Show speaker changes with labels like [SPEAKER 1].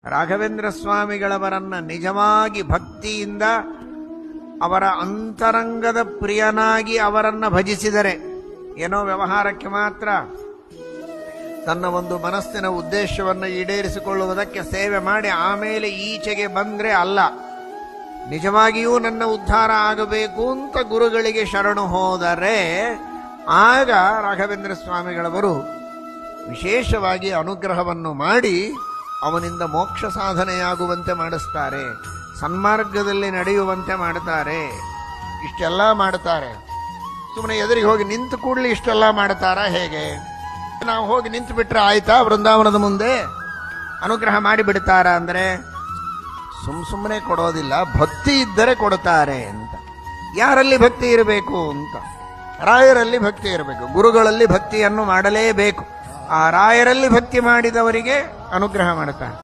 [SPEAKER 1] ರಾಘವೇಂದ್ರ ಸ್ವಾಮಿಗಳವರನ್ನ ನಿಜವಾಗಿ ಭಕ್ತಿಯಿಂದ ಅವರ ಅಂತರಂಗದ ಪ್ರಿಯನಾಗಿ ಅವರನ್ನ ಭಜಿಸಿದರೆ, ಏನೋ ವ್ಯವಹಾರಕ್ಕೆ ಮಾತ್ರ ತನ್ನ ಒಂದು ಮನಸ್ಸಿನ ಉದ್ದೇಶವನ್ನು ಈಡೇರಿಸಿಕೊಳ್ಳುವುದಕ್ಕೆ ಸೇವೆ ಮಾಡಿ ಆಮೇಲೆ ಈಚೆಗೆ ಬಂದ್ರೆ ಅಲ್ಲ, ನಿಜವಾಗಿಯೂ ನನ್ನ ಉದ್ಧಾರ ಆಗಬೇಕು ಅಂತ ಗುರುಗಳಿಗೆ ಶರಣು ಹೋದರೆ ಆಗ ರಾಘವೇಂದ್ರ ಸ್ವಾಮಿಗಳವರು ವಿಶೇಷವಾಗಿ ಅನುಗ್ರಹವನ್ನು ಮಾಡಿ ಅವನಿಂದ ಮೋಕ್ಷ ಸಾಧನೆಯಾಗುವಂತೆ ಮಾಡಿಸ್ತಾರೆ, ಸನ್ಮಾರ್ಗದಲ್ಲಿ ನಡೆಯುವಂತೆ ಮಾಡ್ತಾರೆ. ಇಷ್ಟೆಲ್ಲ ಮಾಡ್ತಾರೆ. ಸುಮ್ಮನೆ ಎದುರಿಗೆ ಹೋಗಿ ನಿಂತು ಕೂಡಲೇ ಇಷ್ಟೆಲ್ಲ ಮಾಡ್ತಾರಾ? ಹೇಗೆ? ನಾವು ಹೋಗಿ ನಿಂತು ಬಿಟ್ರೆ ಆಯ್ತಾ? ವೃಂದಾವನದ ಮುಂದೆ ಅನುಗ್ರಹ ಮಾಡಿ ಬಿಡ್ತಾರ ಅಂದ್ರೆ ಸುಮ್ಮನೆ ಕೊಡೋದಿಲ್ಲ, ಭಕ್ತಿ ಇದ್ದರೆ ಕೊಡ್ತಾರೆ ಅಂತ. ಯಾರಲ್ಲಿ ಭಕ್ತಿ ಇರಬೇಕು ಅಂತ? ರಾಯರಲ್ಲಿ ಭಕ್ತಿ ಇರಬೇಕು, ಗುರುಗಳಲ್ಲಿ ಭಕ್ತಿಯನ್ನು ಮಾಡಲೇಬೇಕು. ಆ ರಾಯರಲ್ಲಿ ಭಕ್ತಿ ಮಾಡಿದವರಿಗೆ ಅನುಗ್ರಹ ಮಾಡುತ್ತಾರೆ.